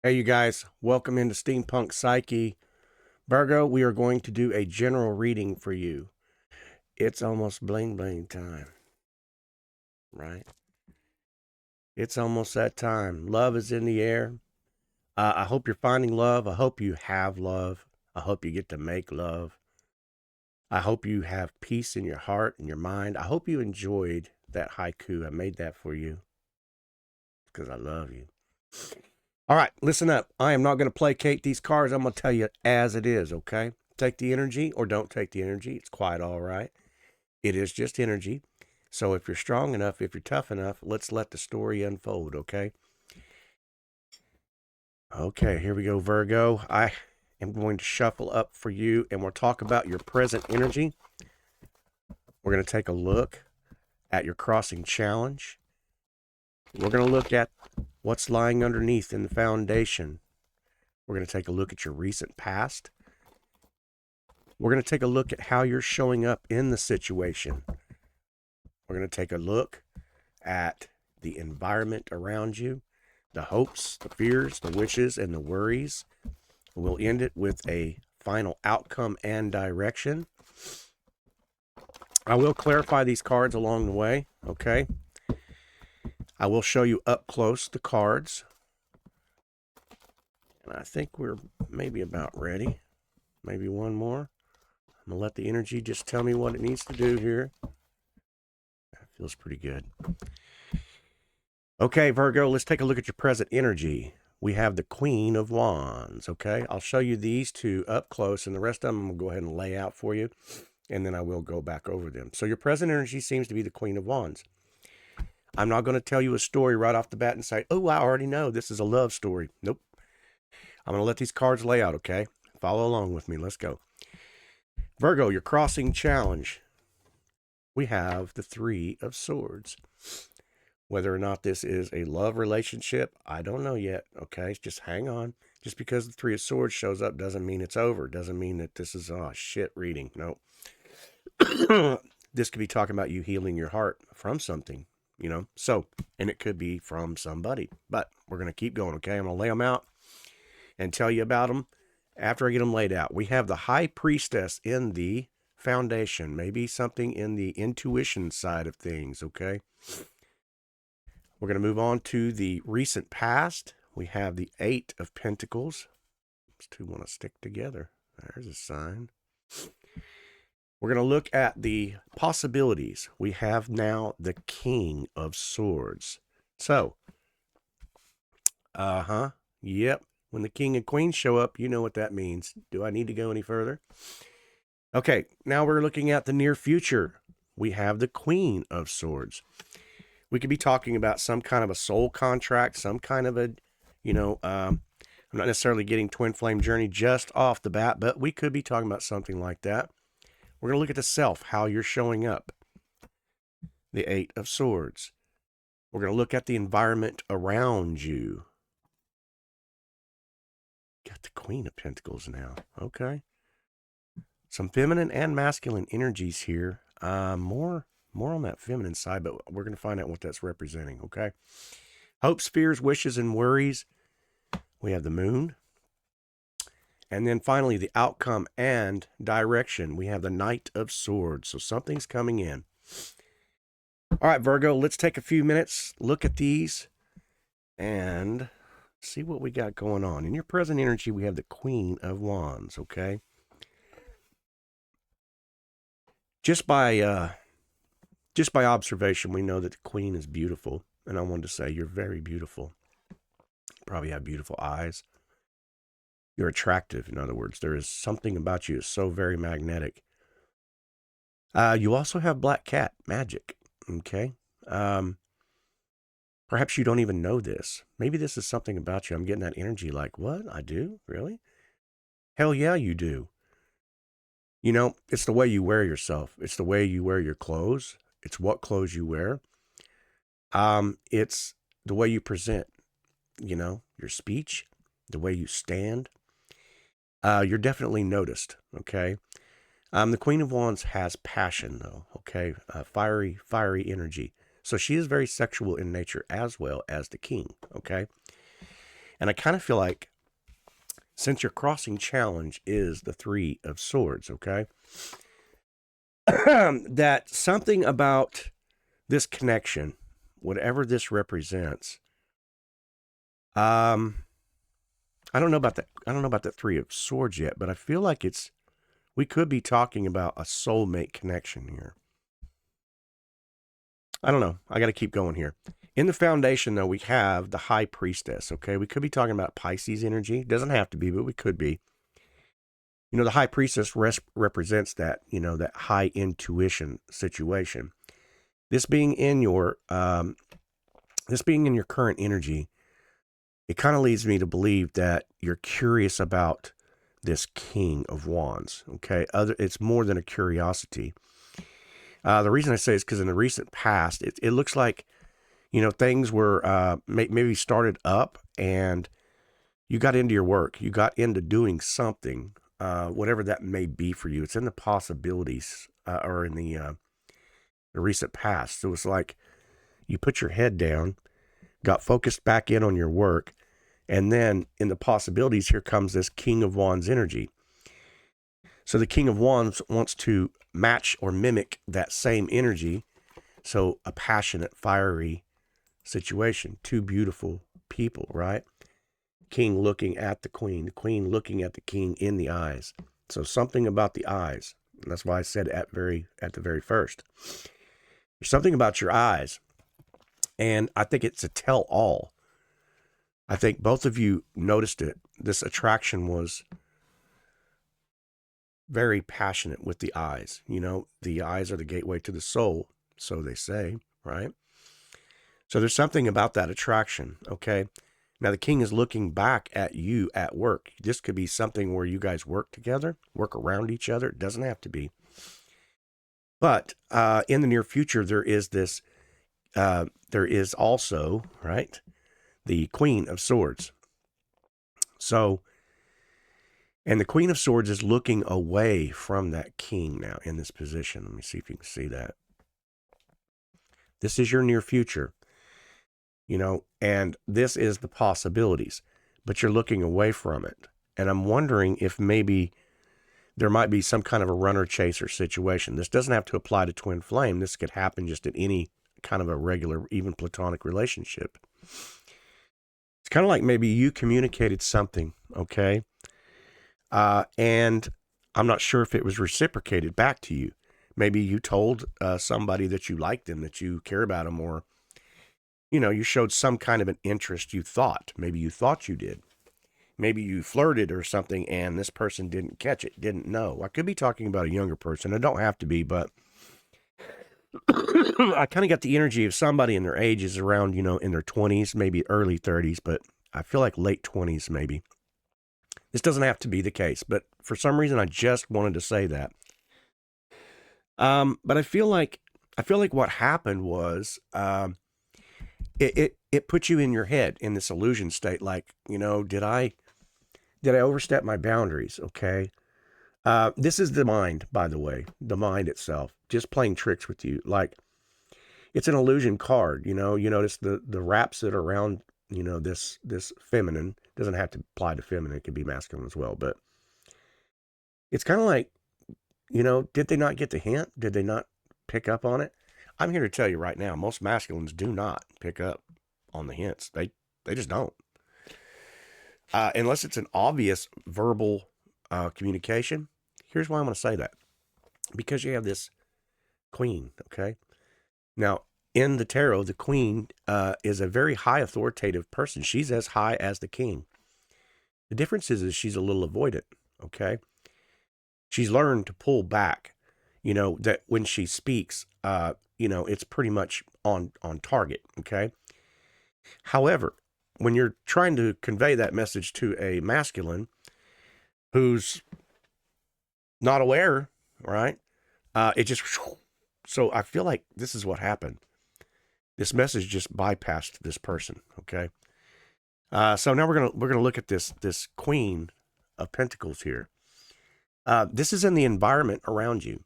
Hey, you guys, welcome into Steampunk Psyche. Virgo, we are going to do a general reading for you. It's almost bling bling time, right? It's almost that time. Love is in the air. I hope you're finding love. I hope you have love. I hope you get to make love. I hope you have peace in your heart and your mind. I hope you enjoyed that haiku. I made that for you because I love you. All right, listen up. I am not going to placate these cards. I'm going to tell you as it is, okay? Take the energy or don't take the energy. It's quite all right. It is just energy. So if you're strong enough, if you're tough enough, let's let the story unfold, okay? Okay, here we go, Virgo. I am going to shuffle up for you, and we'll talk about your present energy. We're going to take a look at your crossing challenge. We're going to look at what's lying underneath in the foundation. We're going to take a look at your recent past. We're going to take a look at how you're showing up in the situation. We're going to take a look at the environment around you, the hopes, the fears, the wishes, and the worries. We'll end it with a final outcome and direction. I will clarify these cards along the way, okay? I will show you up close the cards. And I think we're maybe about ready. Maybe one more. I'm going to let the energy just tell me what it needs to do here. That feels pretty good. Okay, Virgo, let's take a look at your present energy. We have the Queen of Wands, okay? I'll show you these two up close, and the rest of them I'm going to go ahead and lay out for you, and then I will go back over them. So your present energy seems to be the Queen of Wands. I'm not going to tell you a story right off the bat and say, oh, I already know this is a love story. Nope. I'm going to let these cards lay out, okay? Follow along with me. Let's go. Virgo, your crossing challenge. We have the Three of Swords. Whether or not this is a love relationship, I don't know yet, okay? Just hang on. Just because the Three of Swords shows up doesn't mean it's over. Doesn't mean that this is, oh, shit reading. No. This could be talking about you healing your heart from something, you know? So, and it could be from somebody. But we're going to keep going, okay? I'm going to lay them out and tell you about them after I get them laid out. We have the High Priestess in the foundation. Maybe something in the intuition side of things, okay? We're going to move on to the recent past. We have the Eight of Pentacles. These two want to stick together. There's a sign. We're going to look at the possibilities. We have now the King of Swords. So, yep. When the King and Queen show up, you know what that means. Do I need to go any further? Okay, now we're looking at the near future. We have the Queen of Swords. We could be talking about some kind of a soul contract, some kind of a, I'm not necessarily getting twin flame journey just off the bat, but we could be talking about something like that. We're going to look at the self, how you're showing up. The Eight of Swords. We're going to look at the environment around you. Got the Queen of Pentacles now. Okay. Some feminine and masculine energies here. More on that feminine side, but we're going to find out what that's representing, okay? Hopes, fears, wishes, and worries. We have the Moon. And then finally, the outcome and direction. We have the Knight of Swords. So something's coming in. All right, Virgo, let's take a few minutes, look at these, and see what we got going on. In your present energy, we have the Queen of Wands, okay? Just by observation, we know that the Queen is beautiful. And I wanted to say, you're very beautiful. You probably have beautiful eyes. You're attractive, in other words. There is something about you that's so very magnetic. You also have black cat magic, okay? Perhaps you don't even know this. Maybe this is something about you. I'm getting that energy like, what? I do? Really? Hell yeah, you do. You know, it's the way you wear yourself. It's the way you wear your clothes. It's what clothes you wear. It's the way you present, your speech, the way you stand. You're definitely noticed, okay? The Queen of Wands has passion, though, okay? Fiery energy. So she is very sexual in nature as well as the King, okay? And I kind of feel like since your crossing challenge is the Three of Swords, okay, that something about this connection, whatever this represents, I don't know about that. I don't know about the Three of Swords yet, but I feel like we could be talking about a soulmate connection here. I don't know. I got to keep going here. In the foundation, though, we have the High Priestess, okay? We could be talking about Pisces energy. It doesn't have to be, but we could be. You know, the High Priestess represents that, you know, that high intuition situation. This being in your current energy, it kind of leads me to believe that you're curious about this King of Wands, okay? It's more than a curiosity. The reason I say is because in the recent past, it looks like, you know, things were maybe started up and you got into your work. You got into doing something, whatever that may be for you. It's in the possibilities or in the recent past. So it's like you put your head down, got focused back in on your work, and then in the possibilities, here comes this King of Wands energy. So the King of Wands wants to match or mimic that same energy. So a passionate, fiery situation. Two beautiful people, right? King looking at the queen looking at the king in the eyes. So something about the eyes. And that's why I said at the very first. There's something about your eyes. And I think it's a tell-all. I think both of you noticed it. This attraction was very passionate with the eyes. You know, the eyes are the gateway to the soul, so they say, right? So there's something about that attraction, okay? Now the king is looking back at you at work. This could be something where you guys work together, work around each other. It doesn't have to be. But in the near future, there is also, right, the Queen of Swords. So, and the Queen of Swords is looking away from that king now in this position. Let me see if you can see that. This is your near future, you know, and this is the possibilities, but you're looking away from it. And I'm wondering if maybe there might be some kind of a runner chaser situation. This doesn't have to apply to twin flame. This could happen just in any kind of a regular, even platonic relationship. It's kind of like maybe you communicated something, okay? And I'm not sure if it was reciprocated back to you. Maybe you told somebody that you liked them, that you care about them, or, you know, you showed some kind of an interest you thought. Maybe you thought you did. Maybe you flirted or something and this person didn't catch it, didn't know. I could be talking about a younger person. I don't have to be, but I kind of got the energy of somebody in their ages around, you know, in their 20s, maybe early 30s, but I feel like late 20s maybe. This doesn't have to be the case, but for some reason I just wanted to say that. But I feel like what happened was it put you in your head in this illusion state, like, you know, did I overstep my boundaries? Okay. This is the mind, by the way, the mind itself, just playing tricks with you. Like, it's an illusion card, you know. You notice the wraps that are around, you know, this feminine. Doesn't have to apply to feminine, it can be masculine as well, but it's kind of like, you know, did they not get the hint? Did they not pick up on it? I'm here to tell you right now, most masculines do not pick up on the hints. They just don't. Unless it's an obvious verbal communication. Here's why I'm going to say that. Because you have this queen, okay? Now, in the tarot, the queen is a very high authoritative person. She's as high as the king. The difference is she's a little avoidant, okay? She's learned to pull back, you know, that when she speaks, you know, it's pretty much on target, okay? However, when you're trying to convey that message to a masculine who's not aware, right? It just, so I feel like this is what happened. This message just bypassed this person, okay? So now we're gonna look at this Queen of Pentacles here. This is in the environment around you.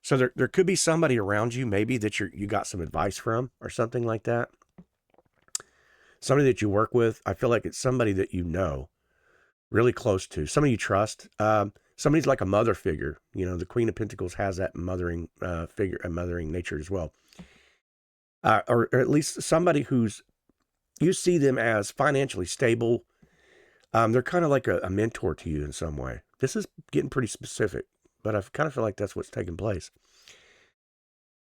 So there could be somebody around you, maybe that you got some advice from or something like that. somebody that you work with. I feel like it's somebody that you know, really close to, somebody you trust. Somebody's like a mother figure. You know, the Queen of Pentacles has that mothering figure, a mothering nature as well. Or at least somebody who's, you see them as financially stable. They're kind of like a mentor to you in some way. This is getting pretty specific, but I kind of feel like that's what's taking place.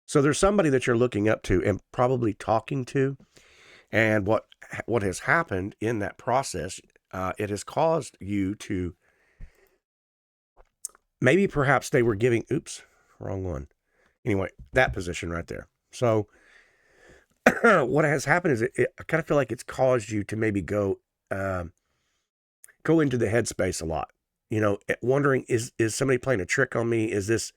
So there's somebody that you're looking up to and probably talking to. And what has happened in that process, it has caused you to, maybe perhaps they were giving, oops, wrong one. Anyway, that position right there. So what has happened is I kind of feel like it's caused you to maybe go into the headspace a lot, you know, wondering, is somebody playing a trick on me? Is this,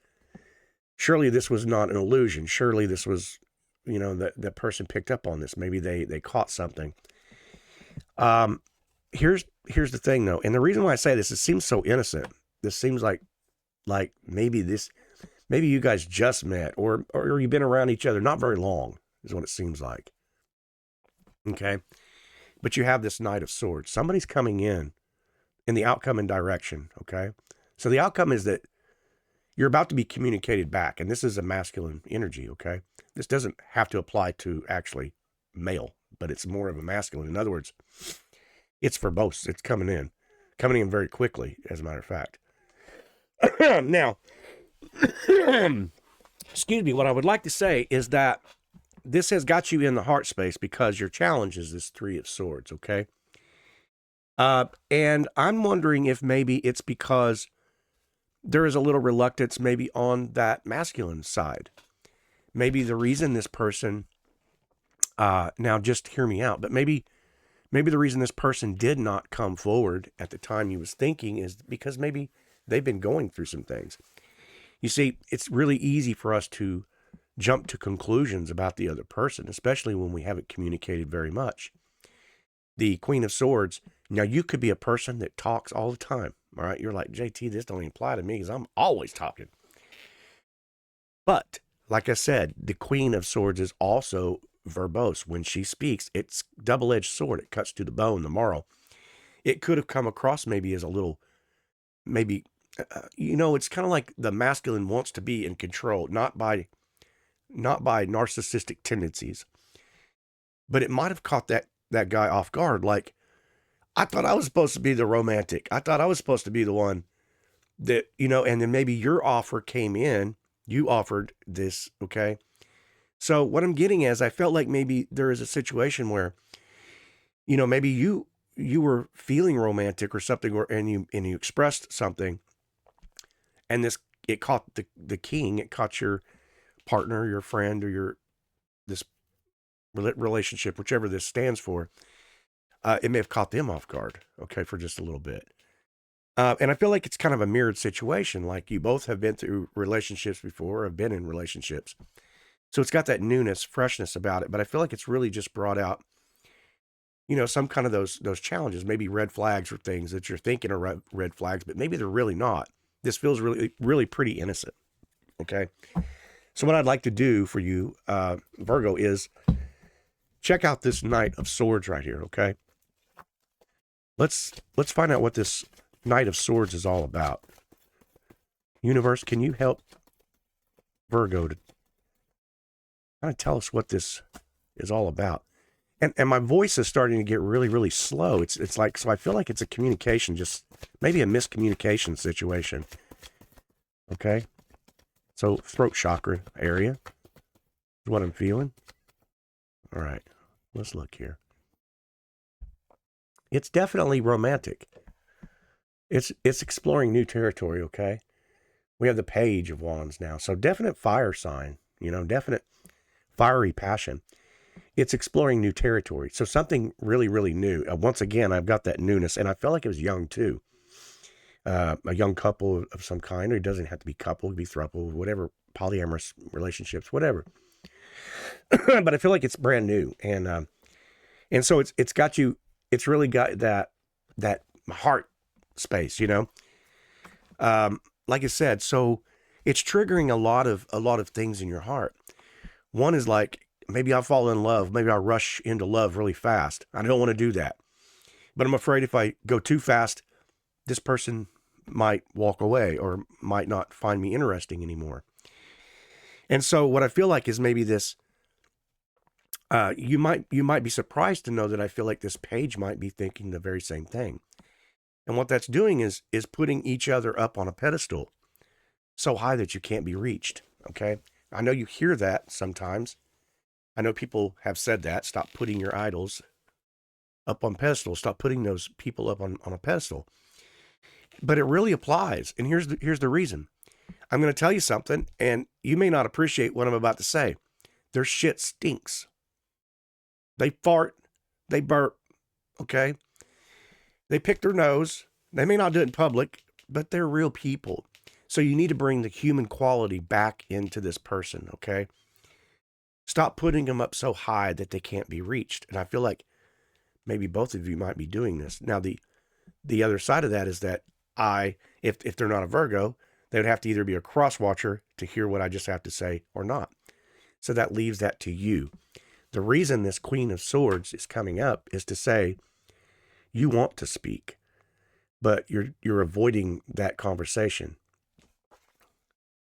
surely this was not an illusion. Surely this was, you know, that person picked up on this. Maybe they caught something. Here's the thing though. And the reason why I say this, it seems so innocent. This seems like maybe you guys just met or you've been around each other not very long is what it seems like. Okay. But you have this Knight of Swords. Somebody's coming in the outcome and direction. Okay. So the outcome is that you're about to be communicated back. And this is a masculine energy. Okay. This doesn't have to apply to actually male, but it's more of a masculine. In other words, it's for both. It's coming in very quickly, as a matter of fact. Now, excuse me, what I would like to say is that this has got you in the heart space because your challenge is this Three of Swords, okay? And I'm wondering if maybe it's because there is a little reluctance maybe on that masculine side. Maybe the reason this person, now just hear me out, but maybe the reason this person did not come forward at the time you was thinking is because maybe they've been going through some things. You see, it's really easy for us to jump to conclusions about the other person, especially when we haven't communicated very much. The Queen of Swords, now you could be a person that talks all the time, all right? You're like, JT, this don't even apply to me because I'm always talking. But, like I said, the Queen of Swords is also verbose. When she speaks, it's double-edged sword. It cuts to the bone, the marrow. It could have come across maybe as a little, maybe, you know, it's kind of like the masculine wants to be in control, not by narcissistic tendencies, but it might have caught that guy off guard. Like, I thought I was supposed to be the romantic. I thought I was supposed to be the one that, you know, and then maybe your offer came in, you offered this. Okay. So what I'm getting is I felt like maybe there is a situation where, you know, maybe you were feeling romantic or something, and you expressed something, and it caught the king, it caught your partner, your friend, or this relationship, whichever this stands for. It may have caught them off guard, okay, for just a little bit. And I feel like it's kind of a mirrored situation. Like you both have been through relationships before, have been in relationships. So it's got that newness, freshness about it. But I feel like it's really just brought out, you know, some kind of those challenges, maybe red flags or things that you're thinking are red flags, but maybe they're really not. This feels really, really pretty innocent. Okay. So what I'd like to do for you, Virgo, is check out this Knight of Swords right here. Okay. Let's find out what this Knight of Swords is all about. Universe, can you help Virgo to kind of tell us what this is all about? And my voice is starting to get really, really slow. It's like, so I feel like it's a communication, just maybe a miscommunication situation. Okay. So throat chakra area is what I'm feeling. All right. Let's look here. It's definitely romantic. It's exploring new territory, okay? We have the Page of Wands now. So definite fire sign, you know, definite fiery passion. It's exploring new territory. So something really, really new. Once again, I've got that newness, and I felt like it was young too. A young couple of some kind, or it doesn't have to be couple, it could be throuple, whatever, polyamorous relationships, whatever. But I feel like it's brand new. And so it's got you, it's really got that heart space, you know? Like I said, so it's triggering a lot of things in your heart. One is like, maybe I'll fall in love. Maybe I'll rush into love really fast. I don't want to do that. But I'm afraid if I go too fast, this person might walk away or might not find me interesting anymore. And so what I feel like is maybe this, you might be surprised to know that I feel like this page might be thinking the very same thing. And what that's doing is putting each other up on a pedestal so high that you can't be reached. Okay. I know you hear that sometimes. I know people have said that. Stop putting your idols up on pedestals. Stop putting those people up on a pedestal. But it really applies. And here's the reason. I'm going to tell you something, and you may not appreciate what I'm about to say. Their shit stinks. They fart. They burp. Okay? They pick their nose. They may not do it in public, but they're real people. So you need to bring the human quality back into this person, okay? Stop putting them up so high that they can't be reached. And I feel like maybe both of you might be doing this. Now, the other side of that is that if they're not a Virgo, they would have to either be a cross watcher to hear what I just have to say or not. So that leaves that to you. The reason this Queen of Swords is coming up is to say you want to speak, but you're avoiding that conversation.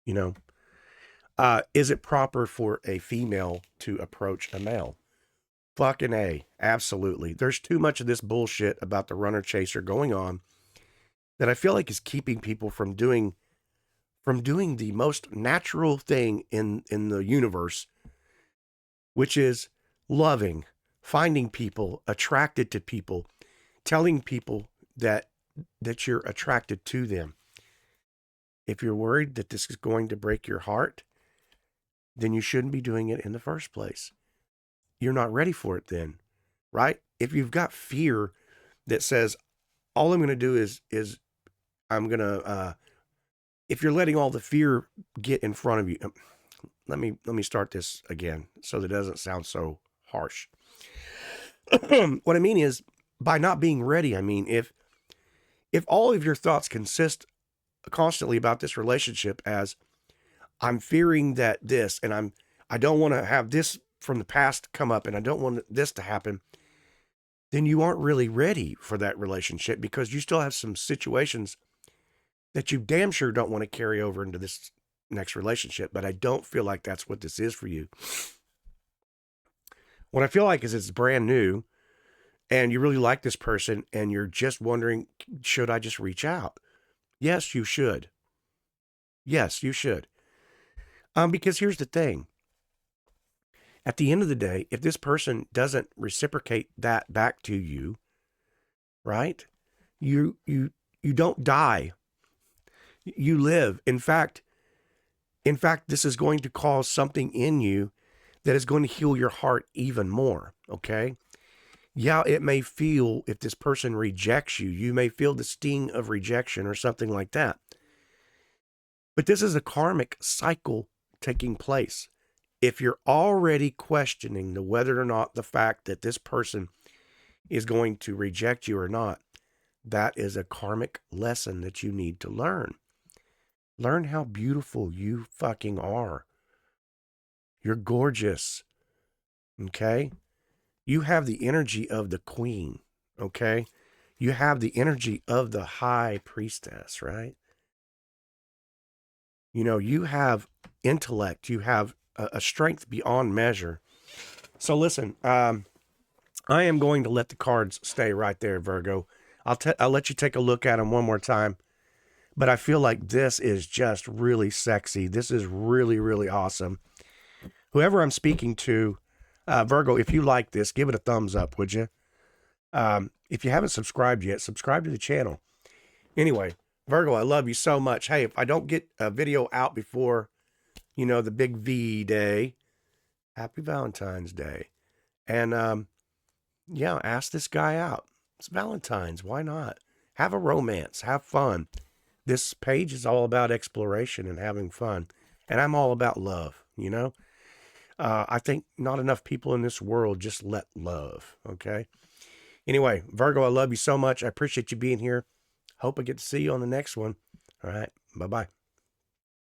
You know, is it proper for a female to approach a male? Fucking A, absolutely. There's too much of this bullshit about the runner chaser going on that I feel like is keeping people from doing the most natural thing in the universe, which is loving, finding people, attracted to people, telling people that you're attracted to them. If you're worried that this is going to break your heart, then you shouldn't be doing it in the first place. You're not ready for it then, right? If you've got fear that says, all I'm going to do is I'm going to, if you're letting all the fear get in front of you, let me start this again so that it doesn't sound so harsh. What I mean is, by not being ready, I mean, if all of your thoughts consist constantly about this relationship as I'm fearing that this, and I don't want to have this from the past come up, and I don't want this to happen, then you aren't really ready for that relationship because you still have some situations that you damn sure don't want to carry over into this next relationship. But I don't feel like that's what this is for you. What I feel like is it's brand new and you really like this person and you're just wondering, should I just reach out? Yes, you should. Yes, you should. Because here's the thing. At the end of the day, if this person doesn't reciprocate that back to you, right? You don't die. You live. In fact, this is going to cause something in you that is going to heal your heart even more, okay? Yeah, it may feel, if this person rejects you, you may feel the sting of rejection or something like that. But this is a karmic cycle taking place. If you're already questioning whether or not the fact that this person is going to reject you or not, that is a karmic lesson that you need to learn. Learn how beautiful you fucking are. You're gorgeous. Okay? You have the energy of the queen. Okay? You have the energy of the high priestess, right? You know, you have intellect. You have a strength beyond measure. So listen, I am going to let the cards stay right there, Virgo. I'll let you take a look at them one more time. But I feel like this is just really sexy. This is really, really awesome. Whoever I'm speaking to, Virgo, if you like this, give it a thumbs up, would you? If you haven't subscribed yet, subscribe to the channel. Anyway, Virgo, I love you so much. Hey, if I don't get a video out before, you know, the big V day, happy Valentine's Day. And, yeah, ask this guy out. It's Valentine's. Why not? Have a romance. Have fun. This page is all about exploration and having fun. And I'm all about love, you know? I think not enough people in this world just let love, okay? Anyway, Virgo, I love you so much. I appreciate you being here. Hope I get to see you on the next one. All right. Bye-bye.